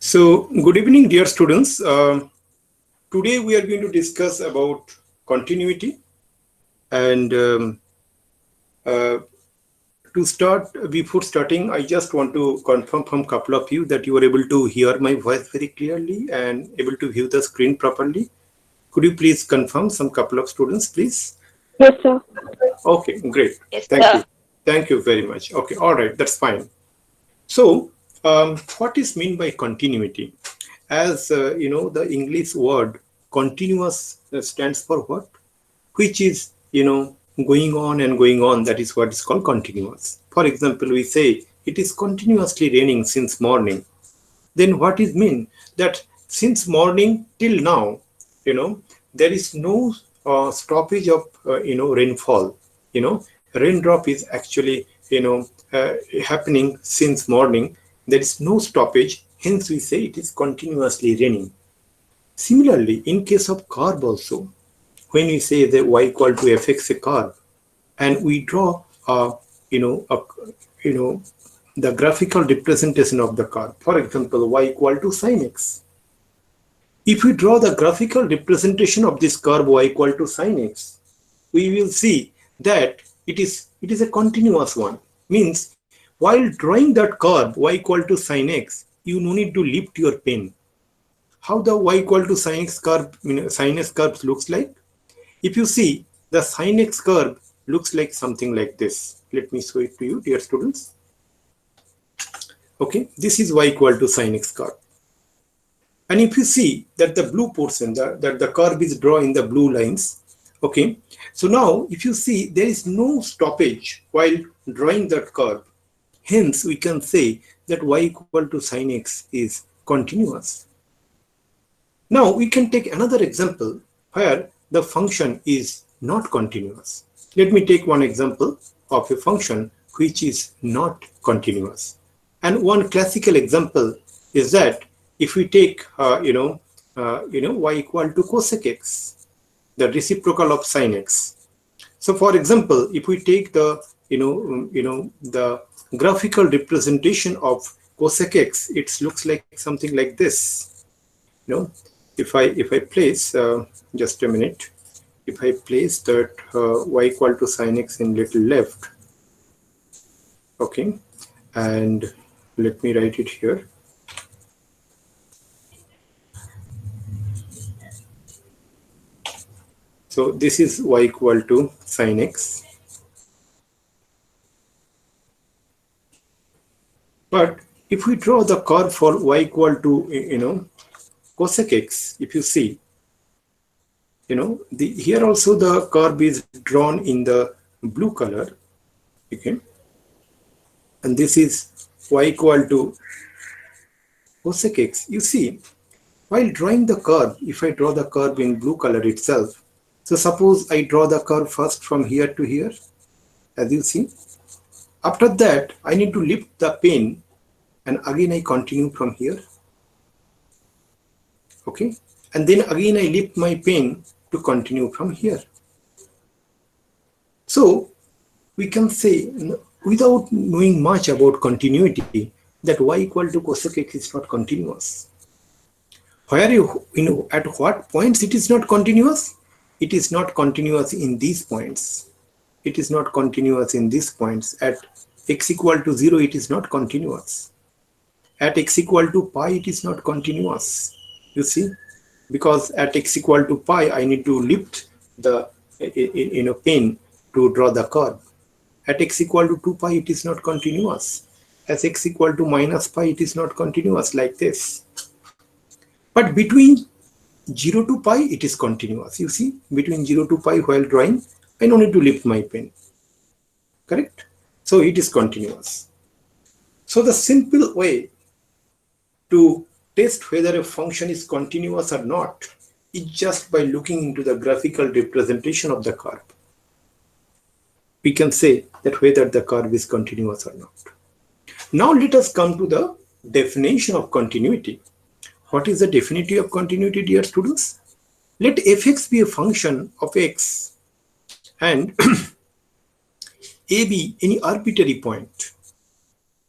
So, good evening, dear students. Today we are going to discuss about continuity. And to start, before starting, I just want to confirm from a couple of you that you are able to hear my voice very clearly and able to view the screen properly. Could you please confirm some couple of students, please? Yes, sir. Okay, great. Yes, Thank sir. you. Thank you very much. Okay, all right, that's fine. So, what is meant by continuity? As you know, the English word continuous stands for what? Which is, going on and going on. That is what is called continuous. For example, we say it is continuously raining since morning. Then what is mean? That since morning till now, there is no stoppage of, rainfall. Raindrop is actually, happening since morning. There is no stoppage. Hence, we say it is continuously raining. Similarly, in case of curve also, when we say that y equal to fx a curve, and we draw, you know, a, you know, the graphical representation of the curve. For example, y equal to sine x. If we draw the graphical representation of this curve y equal to sine x, we will see that it is a continuous one. Means while drawing that curve y equal to sine x, you no need to lift your pen. How the y equal to sine x curve, sine x curve looks like? If you see, the sine x curve looks like something like this. Let me show it to you, dear students. Okay, this is y equal to sine x curve. And if you see that the blue portion, that the curve is drawn in the blue lines, okay. So now, if you see, there is no stoppage while drawing that curve. Hence, we can say that y equal to sine x is continuous. Now, we can take another example where the function is not continuous. Let me take one example of a function which is not continuous. And one classical example is that if we take, y equal to cosec x, the reciprocal of sine x. So, for example, if we take the, the graphical representation of cosec x, it looks like something like this. If I place, just a minute, if I place that y equal to sine x in little left, okay, and let me write it here. So this is y equal to sine x. But if we draw the curve for y equal to, cosec x, if you see, here also the curve is drawn in the blue color, okay, and this is y equal to cosec x. You see, while drawing the curve, if I draw the curve in blue color itself, so suppose I draw the curve first from here to here, as you see. After that, I need to lift the pen, and again I continue from here. Okay, and then again I lift my pen to continue from here. So we can say, without knowing much about continuity, that y equal to cosec x is not continuous. Where at what points it is not continuous? It is not continuous in these points. It is not continuous in these points. At x equal to 0, it is not continuous. At x equal to pi, it is not continuous. You see, because at x equal to pi, I need to lift the pen to draw the curve. At x equal to 2 pi, it is not continuous. As x equal to minus pi, it is not continuous like this. But between 0 to pi, it is continuous. You see, between 0 to pi while drawing, I don't need to lift my pen. Correct? So it is continuous. So the simple way to test whether a function is continuous or not is just by looking into the graphical representation of the curve. We can say that whether the curve is continuous or not. Now let us come to the definition of continuity. What is the definition of continuity, dear students? Let fx be a function of x and a be any arbitrary point,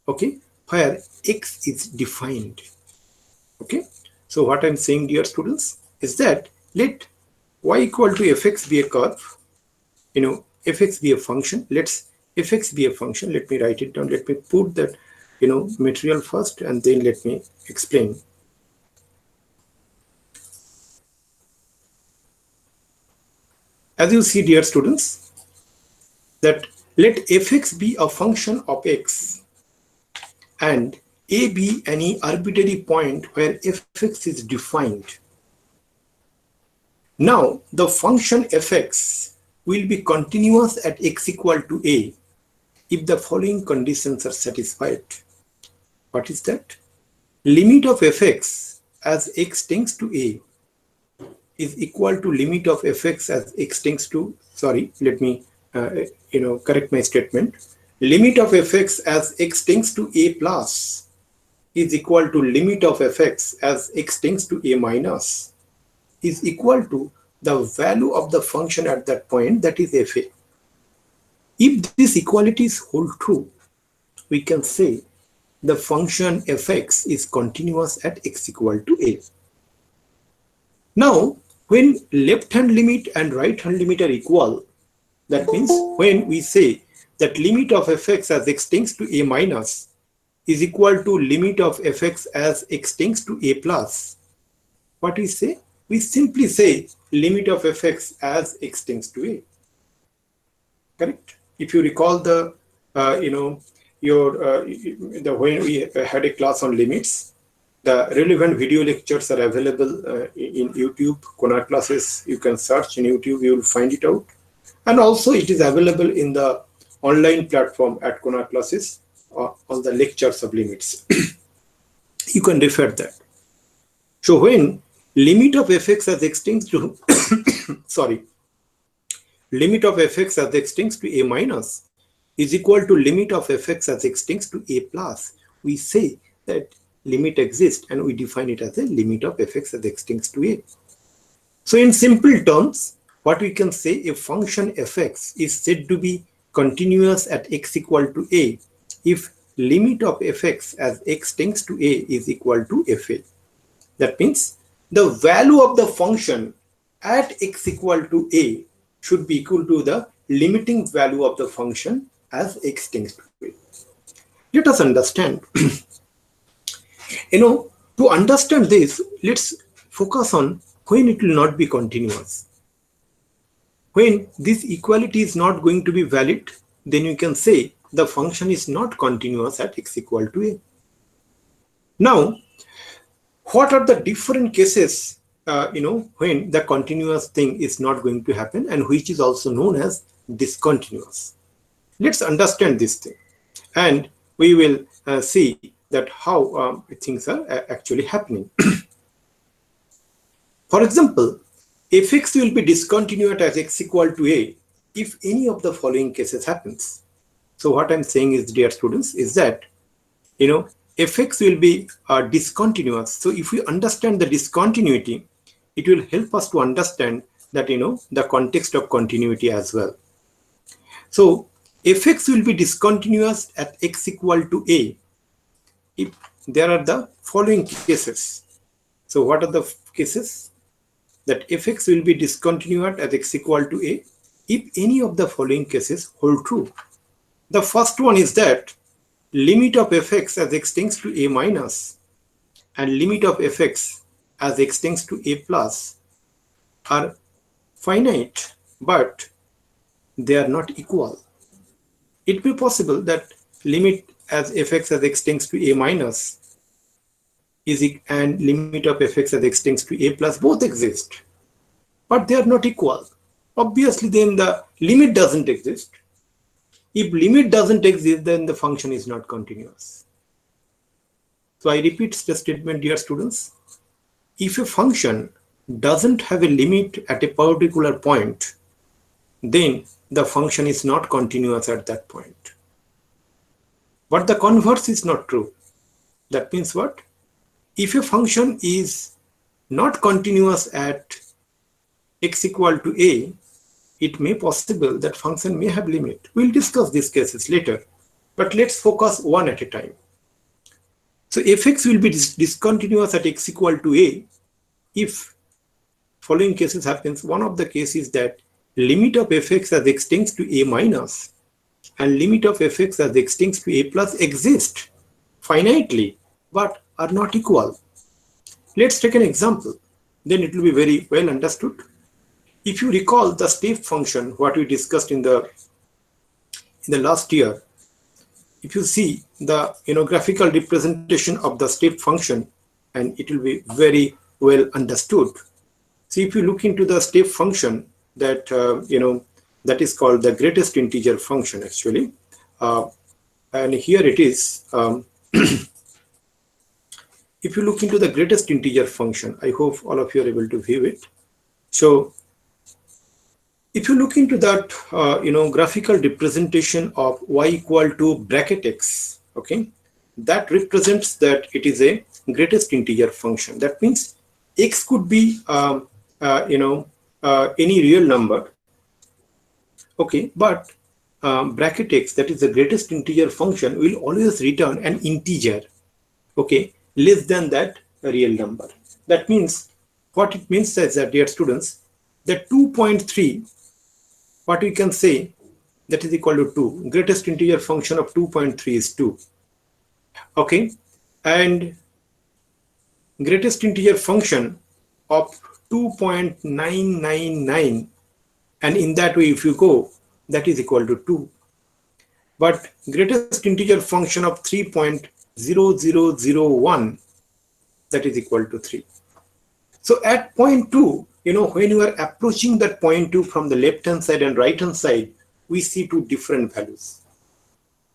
okay, where x is defined. Okay, so what I'm saying, dear students, is that let y equal to fx be a curve, fx be a function. Let's fx be a function. Let me write it down. Let me put that, material first, and then let me explain. As you see, dear students, that let fx be a function of x and a be any arbitrary point where fx is defined. Now, the function fx will be continuous at x equal to a if the following conditions are satisfied. What is that? Limit of fx as x tends to a is equal to limit of fx as x tends to, sorry, let me correct my statement. Limit of fx as x tends to a plus is equal to limit of fx as x tends to a minus is equal to the value of the function at that point, that is fa. If these equalities hold true, we can say the function fx is continuous at x equal to a. Now, when left hand limit and right hand limit are equal, that means when we say that limit of fx as x tends to a minus is equal to limit of fx as x tends to a plus, what we say? We simply say limit of fx as x tends to a. Correct? If you recall the, when we had a class on limits, the relevant video lectures are available in YouTube. Konar classes, you can search in YouTube, you will find it out. And also it is available in the online platform at Konar classes on the lectures of limits. You can refer that. So when limit of fx as x tends to, sorry, limit of fx as x tends to a minus is equal to limit of fx as x tends to a plus, we say that limit exists and we define it as a limit of fx as x tends to a. So in simple terms, what we can say, a function fx is said to be continuous at x equal to a if limit of fx as x tends to a is equal to fa. That means the value of the function at x equal to a should be equal to the limiting value of the function as x tends to a. Let us understand. To understand this, let's focus on when it will not be continuous. When this equality is not going to be valid, then you can say the function is not continuous at x equal to a. Now, what are the different cases, when the continuous thing is not going to happen and which is also known as discontinuous? Let's understand this thing and we will see that how things are actually happening. For example, fx will be discontinuous at x equal to a if any of the following cases happens. So what I'm saying is, dear students, is that fx will be discontinuous. So if we understand the discontinuity, it will help us to understand that the context of continuity as well. So fx will be discontinuous at x equal to a if there are the following cases. So what are the cases? That fx will be discontinuous at x equal to a if any of the following cases hold true. The first one is that limit of fx as x tends to a minus and limit of fx as x tends to a plus are finite, but they are not equal. It may be possible that limit as fx as x tends to a minus and limit of fx as x tends to a plus both exist, but they are not equal. Obviously, then the limit doesn't exist. If limit doesn't exist, then the function is not continuous. So I repeat the statement, dear students. If a function doesn't have a limit at a particular point, then the function is not continuous at that point. But the converse is not true. That means what? If a function is not continuous at x equal to a, it may be possible that function may have limit. We'll discuss these cases later, but let's focus one at a time. So fx will be discontinuous at x equal to a if following cases happens. One of the cases that limit of fx as x tends to a minus and limit of fx as x tends to a plus exist finitely but are not equal. Let's take an example, then it will be very well understood. If you recall the step function, what we discussed in the last year, if you see the graphical representation of the step function, and it will be very well understood. So if you look into the step function, that that is called the greatest integer function actually, and here it is. If you look into the greatest integer function, I hope all of you are able to view it. So if you look into that, graphical representation of y equal to bracket x, okay, that represents that it is a greatest integer function. That means x could be, any real number, okay, but bracket x, that is the greatest integer function, will always return an integer, okay, less than that real number. That means, what it means is that, dear students, that 2.3, what we can say, that is equal to 2. Greatest integer function of 2.3 is 2. Okay, and greatest integer function of 2.999, and in that way if you go, that is equal to 2. But greatest integer function of 3.0001, that is equal to 3. So at point 2, when you are approaching that point 2 from the left hand side and right hand side, we see two different values.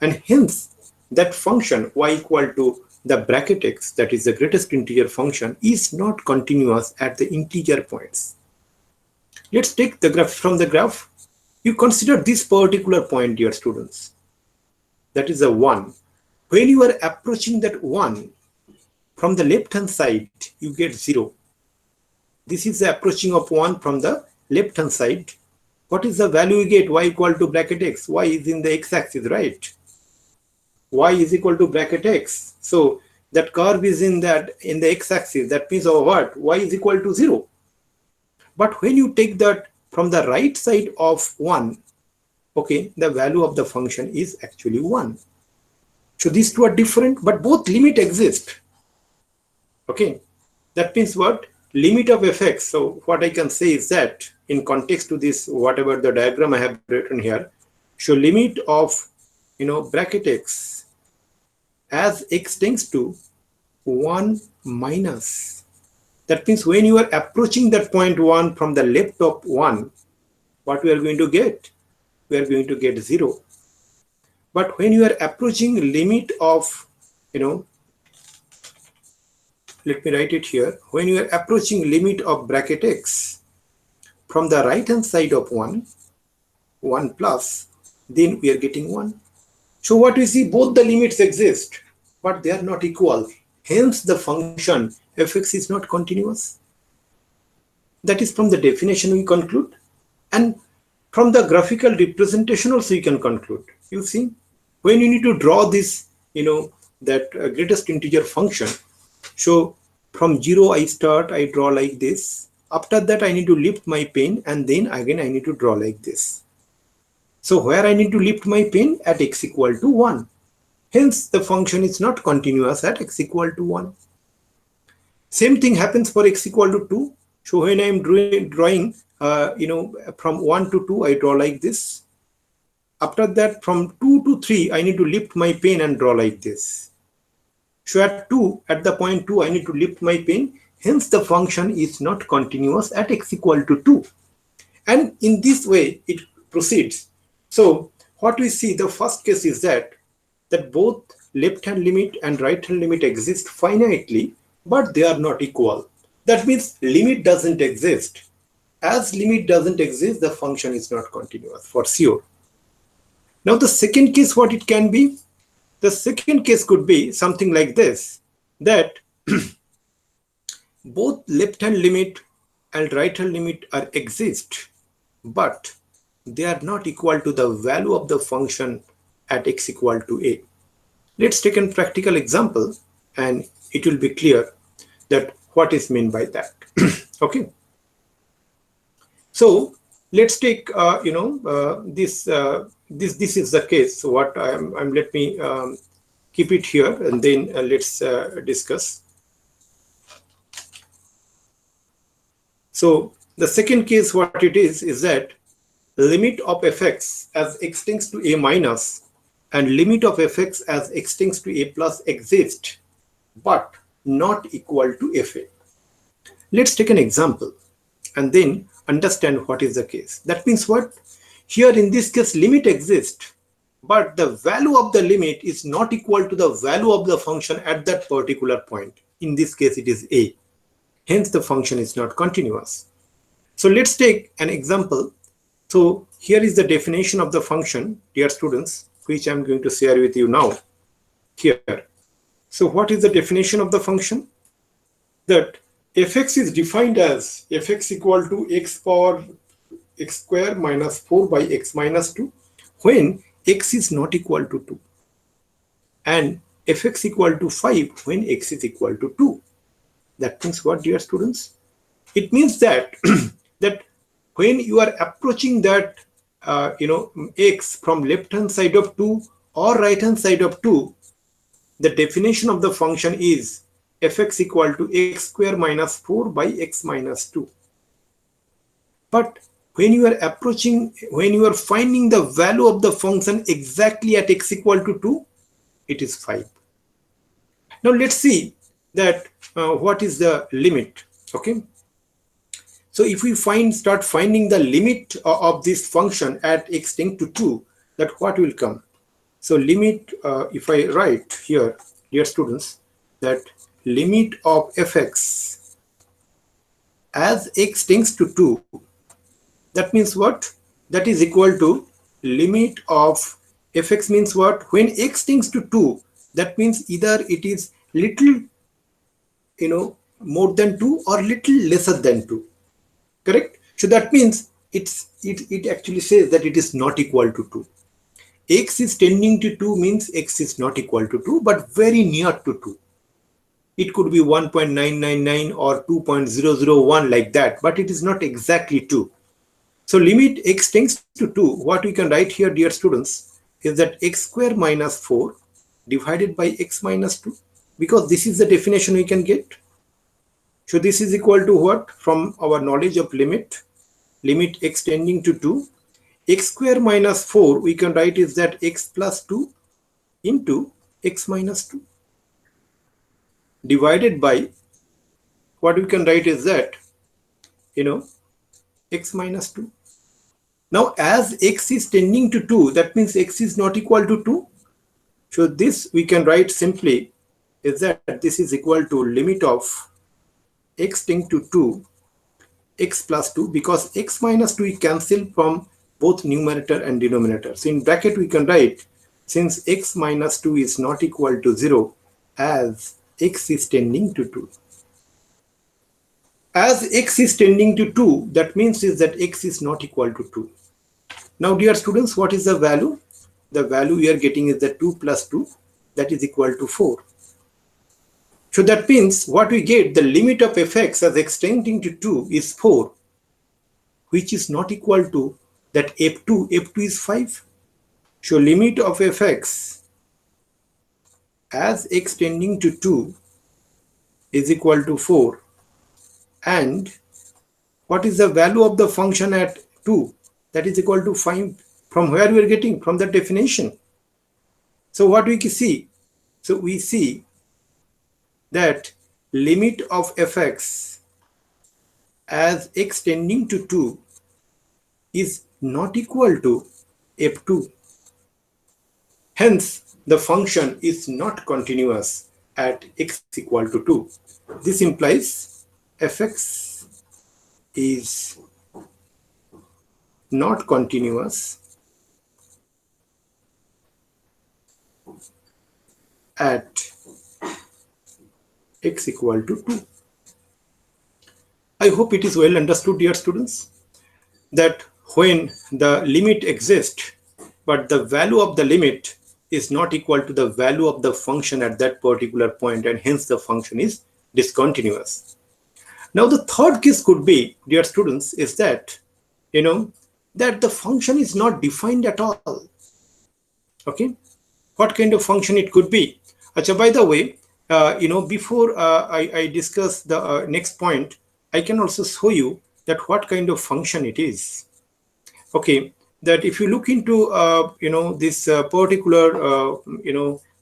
And hence, that function y equal to the bracket x, that is the greatest integer function, is not continuous at the integer points. Let's take the graph from the graph. You consider this particular point, dear students. That is a 1. When you are approaching that 1 from the left hand side, you get 0. This is the approaching of 1 from the left hand side. What is the value we get? Y equal to bracket x. Y is in the x-axis, right? Y is equal to bracket x. So that curve is in the x-axis. That means of what? Y is equal to 0. But when you take that from the right side of 1, okay, the value of the function is actually 1. So these two are different, but both limit exist. Okay, that means what? Limit of fx. So what I can say is that in context to this, whatever the diagram I have written here, so limit of bracket x as x tends to 1 minus. That means when you are approaching that point 1 from the left of 1, what we are going to get? We are going to get 0. But when you are approaching limit of, let me write it here. When you are approaching limit of bracket x from the right hand side of 1 plus, then we are getting 1. So what we see, both the limits exist, but they are not equal. Hence the function fx is not continuous. That is from the definition we conclude. And from the graphical representation also you can conclude. You see, when you need to draw this, that greatest integer function, so from 0 I draw like this. After that I need to lift my pen, and then again I need to draw like this. So where I need to lift my pen? At x equal to 1. Hence the function is not continuous at x equal to 1. Same thing happens for x equal to 2. So when I am drawing, from 1 to 2, I draw like this. After that, from 2 to 3, I need to lift my pen and draw like this. So at the point 2, I need to lift my pen. Hence, the function is not continuous at x equal to 2. And in this way, it proceeds. So what we see, the first case is that both left-hand limit and right-hand limit exist finitely, but they are not equal. That means limit doesn't exist. As limit doesn't exist, the function is not continuous for sure. Now the second case, what it can be? The second case could be something like this, that both left-hand limit and right-hand limit exist, but they are not equal to the value of the function at x equal to a. Let's take a practical example. and it will be clear that what is meant by that. Okay. So let's take this is the case. So what I'm let me keep it here, and then let's discuss. So the second case, what it is that limit of fx as x tends to a minus and limit of fx as x tends to a plus exist, but not equal to fa. Let's take an example and then understand what is the case. That means what? Here in this case, limit exists, but the value of the limit is not equal to the value of the function at that particular point. In this case, it is a. Hence, the function is not continuous. So let's take an example. So here is the definition of the function, dear students, which I'm going to share with you now here. So what is the definition of the function? That fx is defined as fx equal to x power x square minus 4 by x minus 2 when x is not equal to 2, and fx equal to 5 when x is equal to 2. That means what, dear students? It means that that when you are approaching that x from left hand side of 2 or right hand side of 2, the definition of the function is fx equal to x square minus 4 by x minus 2. But when you are approaching, when you are finding the value of the function exactly at x equal to 2, it is 5. Now let's see that what is the limit. Okay. So if we start finding the limit of this function at x tends to 2, that what will come? So limit, if I write here, dear students, that limit of fx as x tends to 2, that means what? That is equal to limit of fx means what? When x tends to 2, that means either it is little more than 2 or little lesser than 2. Correct? So that means it actually says that it is not equal to 2. X is tending to 2 means x is not equal to 2, but very near to 2. It could be 1.999 or 2.001 like that, but it is not exactly 2. So limit x tends to 2, what we can write here, dear students, is that x square minus 4 divided by x minus 2, because this is the definition we can get. So this is equal to what? From our knowledge of limit x tending to 2, x square minus 4 we can write is that x plus 2 into x minus 2 divided by what we can write is that x minus 2. Now as x is tending to 2, that means x is not equal to 2. So this we can write simply is that this is equal to limit of x tends to 2, x plus 2, because x minus 2 is cancelled from both numerator and denominator. So in bracket we can write, since x minus 2 is not equal to 0, as x is tending to 2. As x is tending to 2, that means is that x is not equal to 2. Now dear students, what is the value? The value we are getting is that 2 plus 2, that is equal to 4. So that means what we get, the limit of fx as x tending to 2 is 4, which is not equal to that f2. f2 is 5. So limit of fx as x tending to 2 is equal to 4. And what is the value of the function at 2? That is equal to 5. From where we are getting? From the definition. So what we see? So we see that limit of fx as x tending to 2 is not equal to f2. Hence, the function is not continuous at x equal to 2. This implies fx is not continuous at x equal to 2. I hope it is well understood, dear students, that when the limit exists, but the value of the limit is not equal to the value of the function at that particular point, and hence the function is discontinuous. Now the third case could be, dear students, is that that the function is not defined at all. Okay, what kind of function it could be? Acha, by the way, before I discuss the next point, I can also show you that what kind of function it is. Okay, that if you look into this particular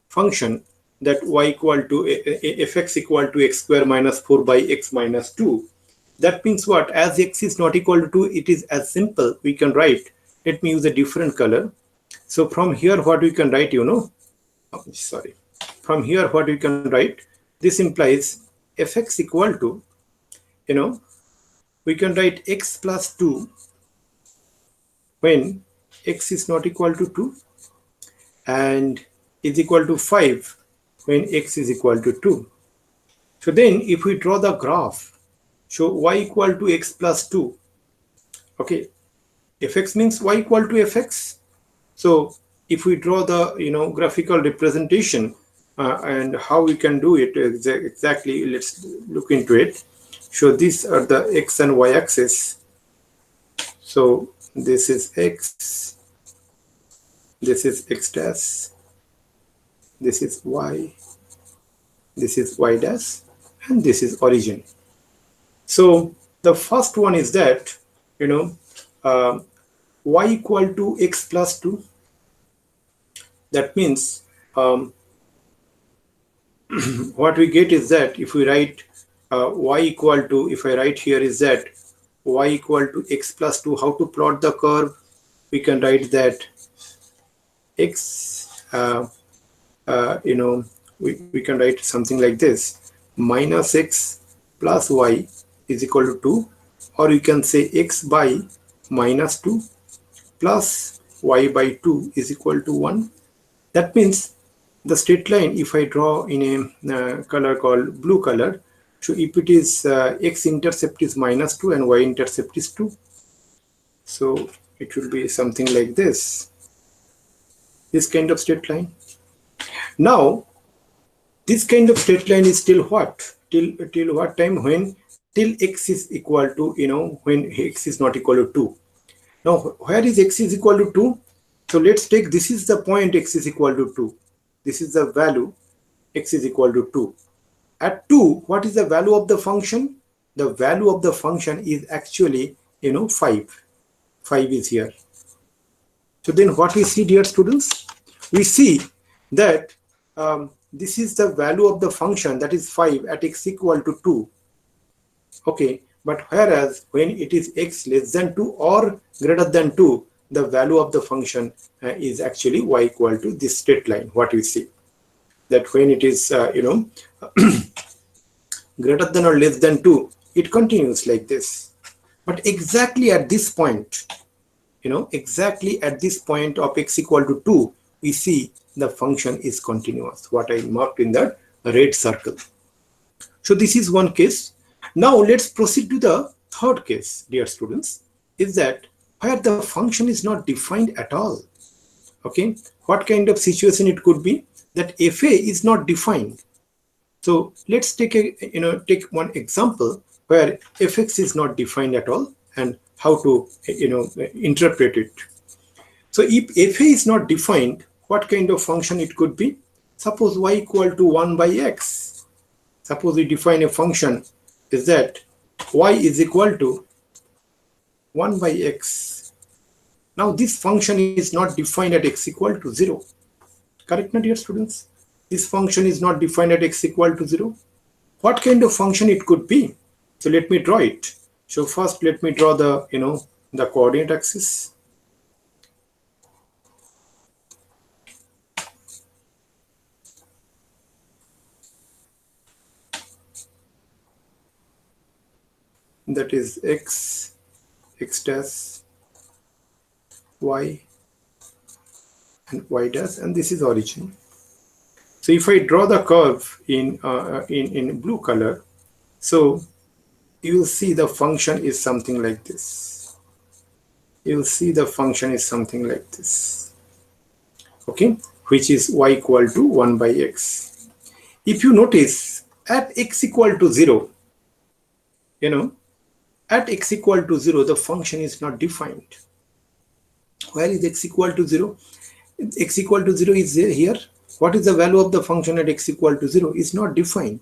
function, that y equal to fx equal to x square minus 4 by x minus 2, that means what? As x is not equal to 2, it is as simple. We can write, let me use a different color. So from here, what we can write, from here, what we can write, this implies fx equal to, we can write x plus 2 when x is not equal to 2, and is equal to 5 when x is equal to 2. So then if we draw the graph, so y equal to x plus 2, okay, fx means y equal to fx. So if we draw the graphical representation, and how we can do it exactly, let's look into it. So these are the x and y axis. So this is x, this is x dash, this is y dash, and this is origin. So the first one is that y equal to x plus 2. That means what we get is that if we write y equal to, if I write here is that y equal to x plus 2, how to plot the curve? We can write that x, we can write something like this, minus x plus y is equal to 2, or you can say x by minus 2 plus y by 2 is equal to 1. That means the straight line, if I draw in a color called blue color, so if it is x-intercept is minus 2 and y-intercept is 2, so it will be something like this kind of straight line. Now this kind of straight line is till what? Till what time? When till x is equal to, when x is not equal to 2. Now where is x is equal to 2? So let's take, this is the point x is equal to 2. This is the value x is equal to 2. At 2, what is the value of the function? The value of the function is actually 5. 5 is here. So then what we see, dear students? We see that this is the value of the function, that is 5 at x equal to 2. Okay, but whereas when it is x less than 2 or greater than 2, the value of the function is actually y equal to this straight line. What we see, that when it is greater than or less than 2, it continues like this. But exactly at this point, exactly at this point of x equal to 2, we see the function is continuous, what I marked in that red circle. So this is one case. Now let's proceed to the third case, dear students, is that where the function is not defined at all. Okay, what kind of situation it could be? That fa is not defined. So let's take take one example where fx is not defined at all, and how to interpret it. So if fa is not defined, what kind of function it could be? Suppose y equal to 1 by x. Suppose we define a function is that y is equal to 1 by x. Now this function is not defined at x equal to 0. Correct, my dear students? This function is not defined at x equal to 0. What kind of function it could be? So let me draw it. So first let me draw the the coordinate axis. That is x, x dash, y, and y dash, and this is origin. So if I draw the curve in blue color, so you will see the function is something like this. You will see the function is something like this. Okay. which is y equal to 1 by x. If you notice, at x equal to 0, at x equal to 0, the function is not defined. Where is x equal to 0? X equal to 0 is here. What is the value of the function at x equal to 0 is not defined.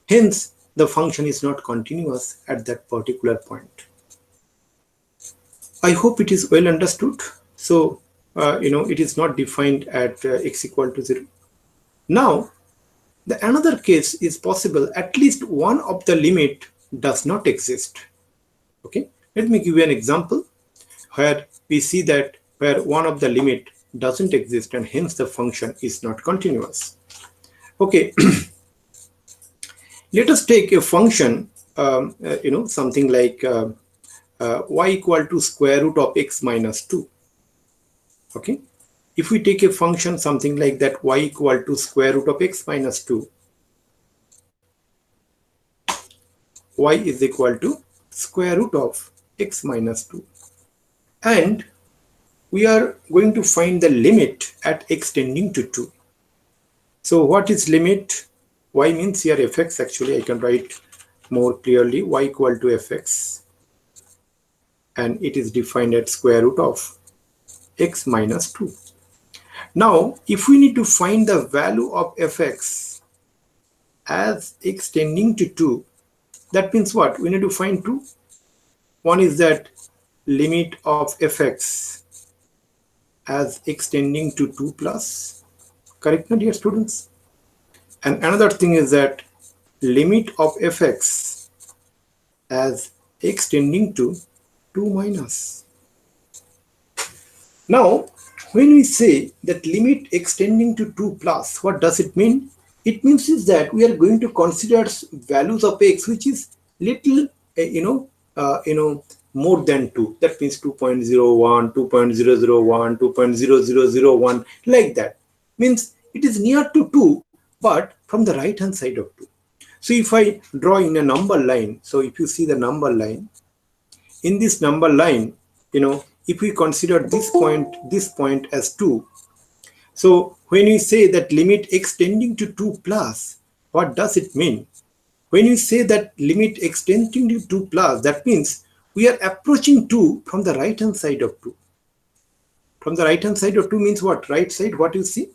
Hence, the function is not continuous at that particular point. I hope it is well understood. So, it is not defined at x equal to 0. Now, the another case is possible. At least one of the limit does not exist. Okay, let me give you an example where we see that where one of the limit doesn't exist and hence the function is not continuous. Okay, let us take a function, something like y equal to square root of x minus 2. Okay, if we take a function something like that, y equal to square root of x minus 2, y is equal to square root of x minus 2. And we are going to find the limit at x tending to 2. So what is limit? Y means here fx. Actually, I can write more clearly. Y equal to fx. And it is defined at square root of x minus 2. Now, if we need to find the value of fx as x tending to 2, that means what? We need to find two. One is that limit of fx as x tending to 2 plus. Correct, my dear students? And another thing is that limit of fx as x tending to 2 minus. Now, when we say that limit x tending to 2 plus, what does it mean? It means is that we are going to consider values of x which is little, more than 2. That means 2.01, 2.001, 2.0001, like that. Means it is near to 2, but from the right hand side of 2. So if I draw in a number line, so if you see the number line, in this number line, if we consider this point as 2, so when we say that limit x tending to 2 plus, what does it mean? When you say that limit x tending to 2 plus, that means we are approaching 2 from the right hand side of 2. From the right hand side of 2 means what? Right side, what you see?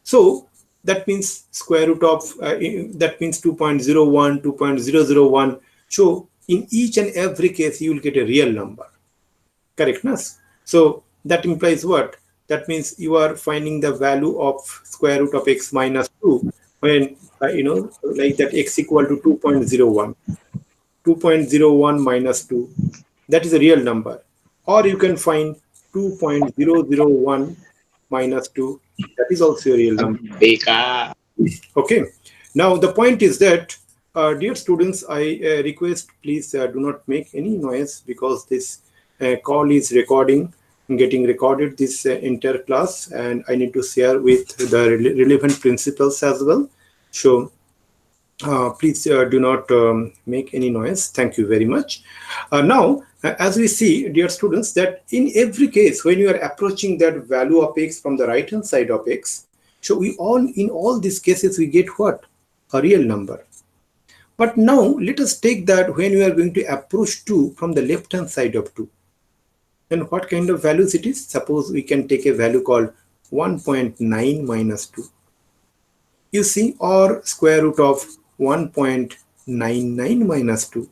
So that means square root of, that means 2.01, 2.001. So in each and every case, you will get a real number. Correctness. So that implies what? That means you are finding the value of square root of x minus 2 when, like that x equal to 2.01. 2.01 minus 2. That is a real number. Or you can find 2.001 minus 2. That is also a real number. Okay. Now the point is that, dear students, I request please do not make any noise because this call is getting recorded, this entire class, and I need to share with the relevant principals as well. So please do not make any noise. Thank you very much. Now, as we see, dear students, that in every case, when you are approaching that value of x from the right hand side of x, so in all these cases, we get what? A real number. But now, let us take that when we are going to approach 2 from the left hand side of 2. Then what kind of values it is? Suppose we can take a value called 1.9 minus 2. You see, or square root of 1.99 minus 2.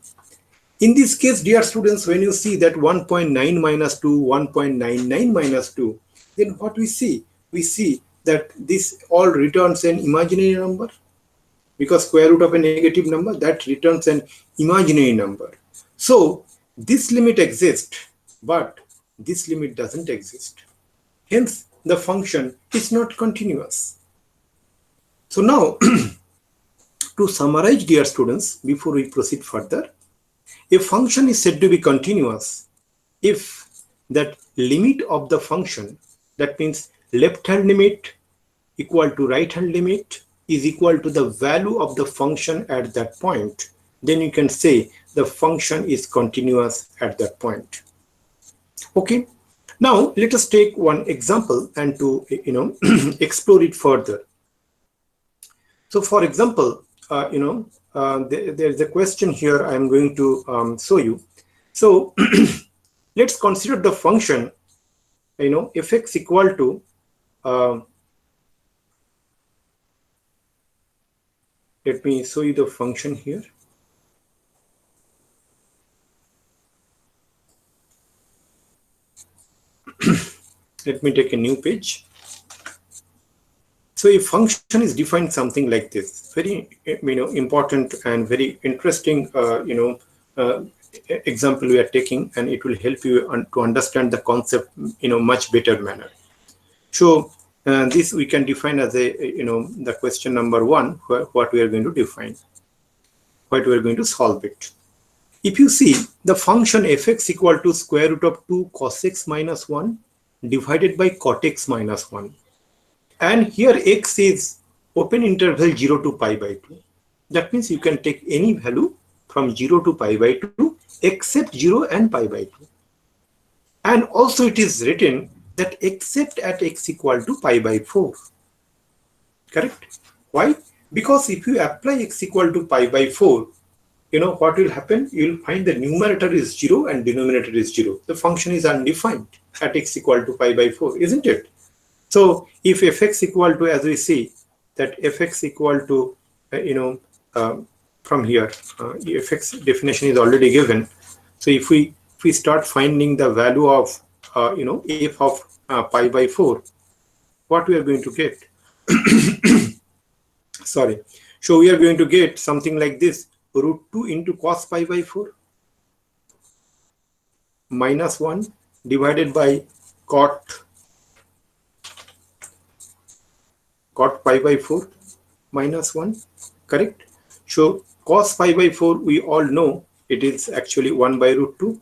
In this case, dear students, when you see that 1.9 minus 2, 1.99 minus 2, then what we see? We see that this all returns an imaginary number, because square root of a negative number, that returns an imaginary number. So this limit exists, but this limit doesn't exist. Hence, the function is not continuous. So now, to summarize, dear students, before we proceed further, a function is said to be continuous if that limit of the function, that means left hand limit equal to right hand limit, is equal to the value of the function at that point. Then you can say the function is continuous at that point. Okay. Now let us take one example and to explore it further. So for example, there's a question here I'm going to show you. So let's consider the function, fx equal to let me show you the function here. Let me take a new page. So a function is defined something like this. Very important and very interesting example we are taking, and it will help you to understand the concept much better manner. So this we can define as a the question number 1, what we are going to define, what we are going to solve it. If you see the function fx equal to square root of 2 cos x minus 1 divided by cot x minus 1. And here x is open interval 0 to pi by 2. That means you can take any value from 0 to pi by 2 except 0 and pi by 2. And also it is written that except at x equal to pi by 4. Correct? Why? Because if you apply x equal to pi by 4, what will happen? You will find the numerator is 0 and denominator is 0. The function is undefined at x equal to pi by 4, isn't it? So if fx equal to, as we see, that fx equal to, from here, fx definition is already given. So if we start finding the value of, f of pi by 4, what we are going to get? Sorry. So we are going to get something like this, root 2 into cos pi by 4 minus 1 divided by cot pi by 4 minus 1, correct? So cos pi by 4, we all know it is actually 1 by root 2.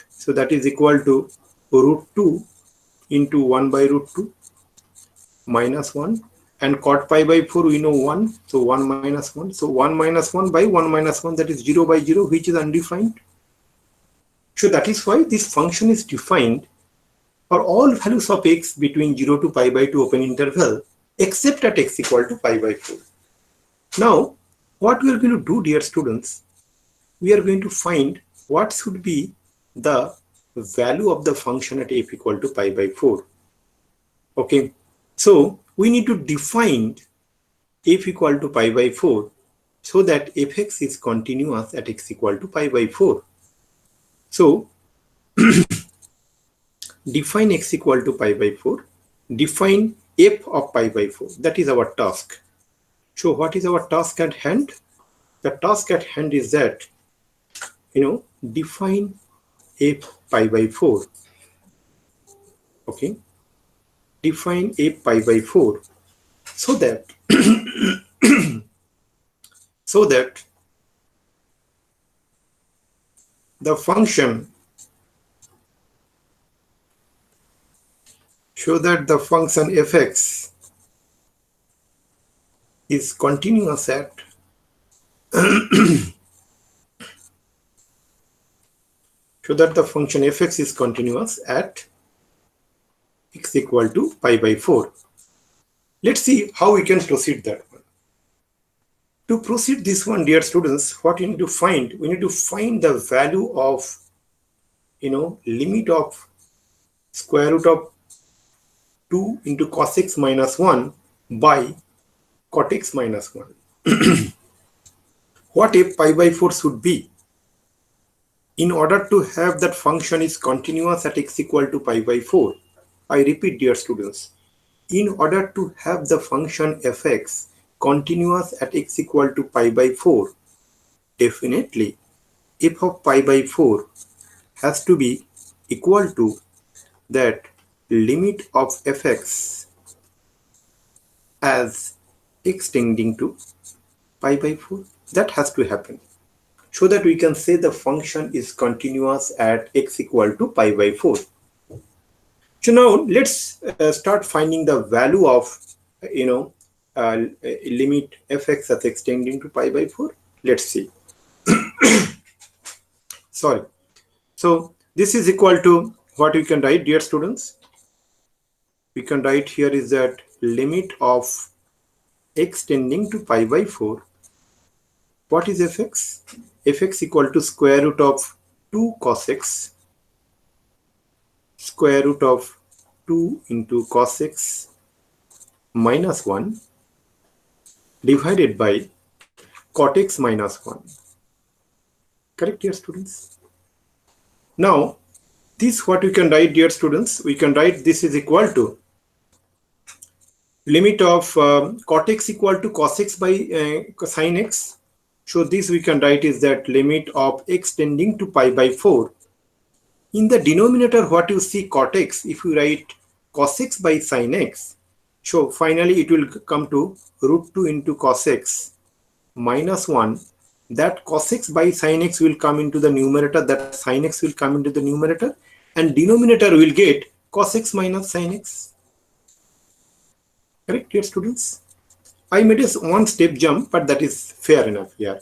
So that is equal to root 2 into 1 by root 2 minus 1. And cot pi by 4, we know 1. So 1 minus 1. So 1 minus 1 by 1 minus 1, that is 0 by 0, which is undefined. So that is why this function is defined for all values of x between 0 to pi by 2 open interval, except at x equal to pi by 4. Now, what we are going to do, dear students, we are going to find what should be the value of the function at f equal to pi by 4. Okay, so we need to define f equal to pi by 4 so that fx is continuous at x equal to pi by 4. So, define x equal to pi by 4, define f of pi by 4. That is our task. So what is our task at hand? The task at hand is that, define f pi by 4. Okay. Define f pi by 4 so that the function fx is continuous at x equal to pi by 4. Let's see how we can proceed that one. To proceed this one, dear students, what you need to find, we need to find the value of, limit of square root of 2 into cos x minus 1 by cot x minus 1. What f pi by 4 should be? In order to have that function is continuous at x equal to pi by 4, I repeat, dear students, in order to have the function fx continuous at x equal to pi by 4, definitely f of pi by 4 has to be equal to that limit of fx as x tending to pi by 4. That has to happen so that we can say the function is continuous at x equal to pi by 4. So now let's start finding the value of limit fx as x tending to pi by 4. Let's see. Sorry. So this is equal to what we can write, dear students? We can write here is that limit of x tending to pi by 4. What is fx? Fx equal to square root of 2 cos x, square root of 2 into cos x minus 1 divided by cot x minus 1. Correct, dear students? Now, this what we can write, dear students? We can write this is equal to limit of cot x equal to cos x by sin x. So this we can write is that limit of x tending to pi by 4. In the denominator, what you see cot x, if you write cos x by sin x, so finally it will come to root 2 into cos x minus 1. That cos x by sin x will come into the numerator, that sin x will come into the numerator, and denominator will get cos x minus sin x. Correct, dear students? I made a one step jump, but that is fair enough here.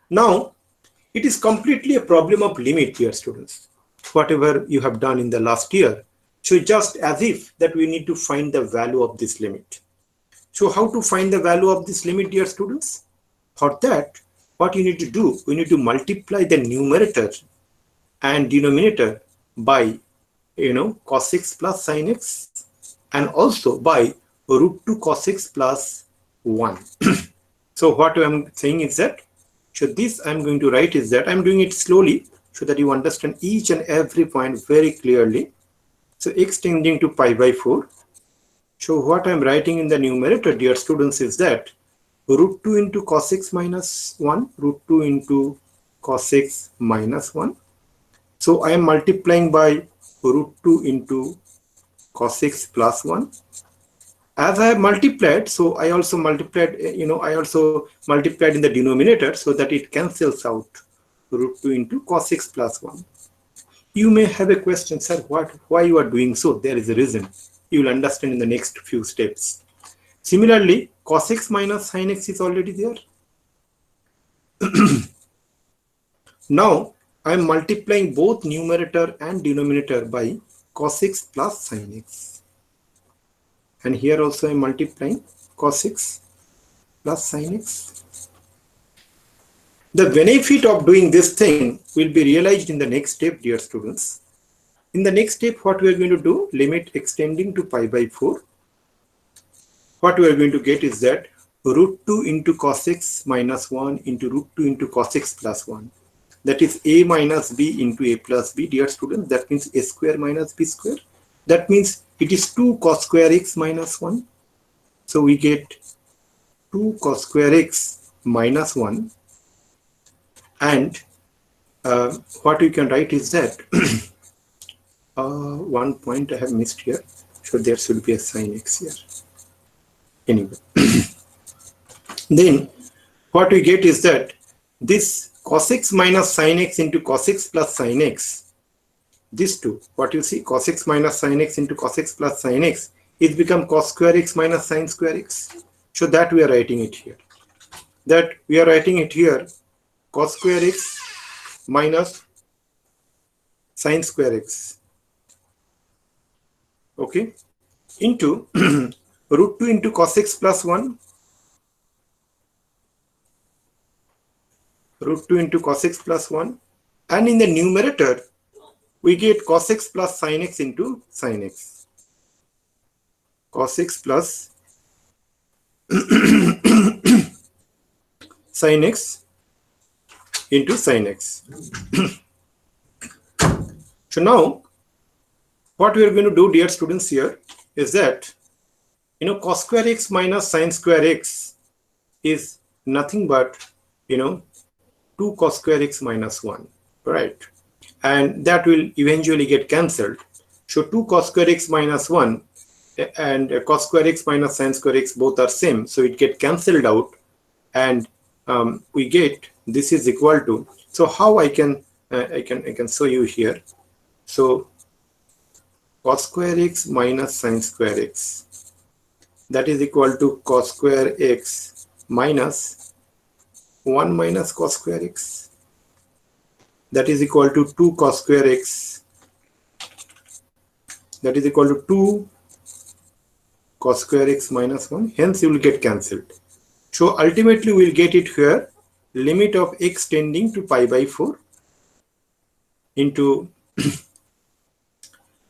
Now, it is completely a problem of limit, dear students. Whatever you have done in the last year, so just as if that we need to find the value of this limit. So how to find the value of this limit, dear students? For that, what you need to do, we need to multiply the numerator and denominator by cos x plus sin x, and also by root 2 cos x plus 1. So what I'm saying is that, so this I'm going to write is that I'm doing it slowly so that you understand each and every point very clearly. So x tending to pi by 4. So what I'm writing in the numerator, dear students, is that root 2 into cos x minus 1, root 2 into cos x minus 1. So I am multiplying by root 2 into cos x plus 1. As I have multiplied, so I also multiplied, I also multiplied in the denominator so that it cancels out root 2 into cos x plus 1. You may have a question, sir, why you are doing so? There is a reason. You will understand in the next few steps. Similarly, cos x minus sin x is already there. Now, I am multiplying both numerator and denominator by cos x plus sin x. And here also I am multiplying cos x plus sin x. The benefit of doing this thing will be realized in the next step, dear students. In the next step, what we are going to do, limit extending to pi by 4. What we are going to get is that root 2 into cos x minus 1 into root 2 into cos x plus 1. That is a minus b into a plus b, dear students. That means a square minus b square. That means it is 2 cos square x minus 1. So we get 2 cos square x minus 1. And what we can write is that one point I have missed here. So there should be a sin x here. Anyway. Then what we get is that this cos x minus sin x into cos x plus sin x, these two, what you see, cos x minus sin x into cos x plus sin x, it become cos square x minus sin square x. So that we are writing it here. That we are writing it here, cos square x minus sin square x. Okay, into root 2 into cos x plus 1, root 2 into cos x plus 1, and in the numerator we get cos x plus sin x into sin x. Cos x plus sin x into sin x. So now what we are going to do, dear students, here is that cos square x minus sin square x is nothing but 2 cos square x minus 1, right? And that will eventually get cancelled. So 2 cos square x minus 1 and cos square x minus sin square x both are same, so it get cancelled out, and we get this is equal to. So how I can show you here. So cos square x minus sin square x, that is equal to cos square x minus 1 minus cos square x. that is equal to 2 cos square x, that is equal to 2 cos square x minus 1. Hence, you will get cancelled. So ultimately, we will get it here, limit of x tending to pi by 4 into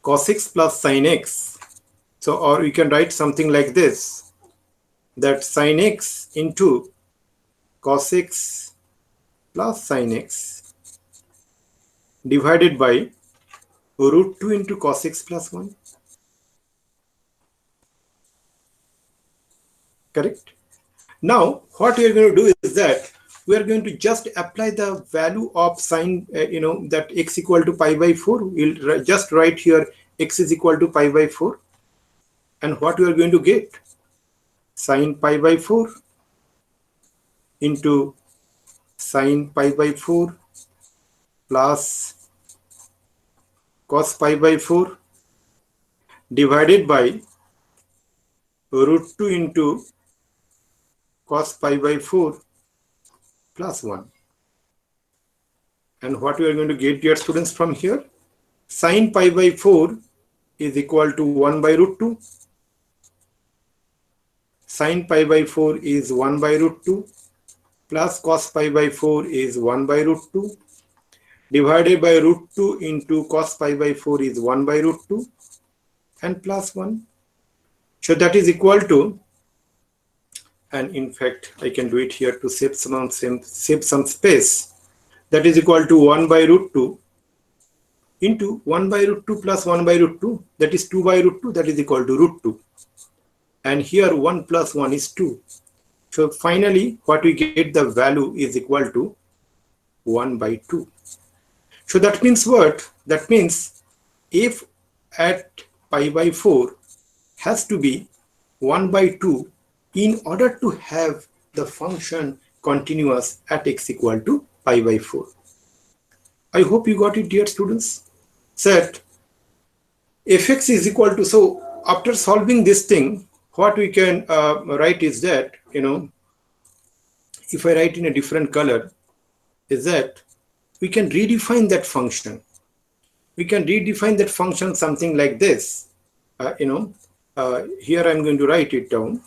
cos x plus sin x. So, or you can write something like this, that sin x into cos x plus sin x divided by root 2 into cos x plus 1. Correct? Now, what we are going to do is that we are going to just apply the value of sine, that x equal to pi by 4. We'll just write here x is equal to pi by 4. And what we are going to get? Sine pi by 4 into sine pi by 4 plus cos pi by 4 divided by root 2 into cos pi by 4 plus 1. And what we are going to get, dear students, from here? Sine pi by 4 is equal to 1 by root 2. Sine pi by 4 is 1 by root 2 plus cos pi by 4 is 1 by root 2 divided by root 2 into cos pi by 4 is 1 by root 2 and plus 1. So that is equal to, and in fact I can do it here to save some space, that is equal to 1 by root 2 into 1 by root 2 plus 1 by root 2, that is 2 by root 2, that is equal to root 2. And here 1 plus 1 is 2. So finally what we get, the value is equal to 1 by 2. So that means what? That means f at pi by 4 has to be 1 by 2 in order to have the function continuous at x equal to pi by 4. I hope you got it, dear students. Set fx is equal to, so after solving this thing, what we can write is that, if I write in a different color, is that we can redefine that function. We can redefine that function something like this. Here I'm going to write it down,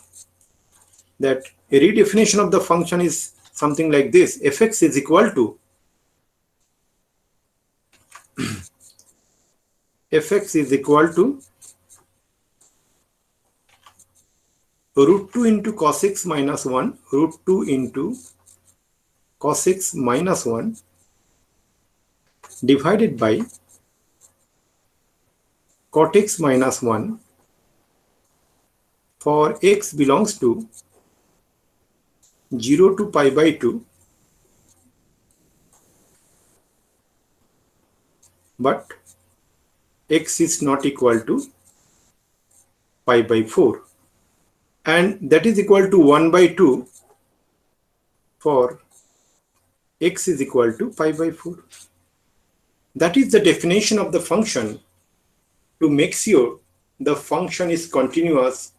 that a redefinition of the function is something like this. Fx is equal to fx is equal to root 2 into cos x minus 1, root 2 into cos x minus 1 divided by cot x minus 1 for x belongs to 0 to pi by 2, but x is not equal to pi by 4, and that is equal to 1 by 2 for x is equal to pi by 4. That is the definition of the function to make sure the function is continuous,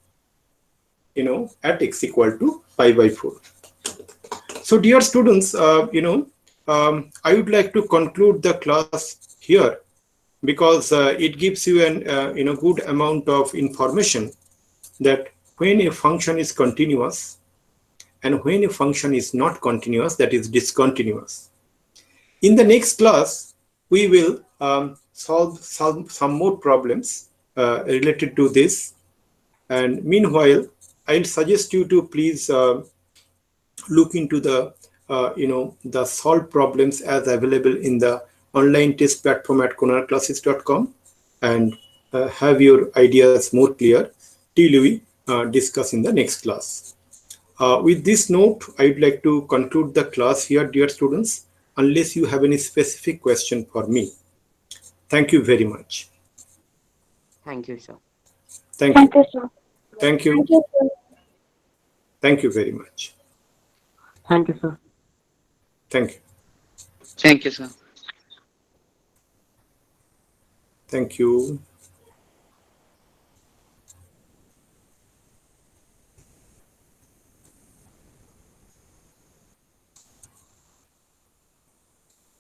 at x equal to pi by 4. So dear students, I would like to conclude the class here, because it gives you an good amount of information that when a function is continuous and when a function is not continuous, that is discontinuous. In the next class, we will solve some more problems related to this. And meanwhile, I'll suggest you to please look into the the solved problems as available in the online test platform at konarkclasses.com, and have your ideas more clear till we discuss in the next class. With this note, I'd like to conclude the class here, dear students, unless you have any specific question for me. Thank you very much. Thank you, sir. Thank you. Thank you, sir. Thank you. Thank you, sir. Thank you very much. Thank you, sir. Thank you. Thank you, sir. Thank you.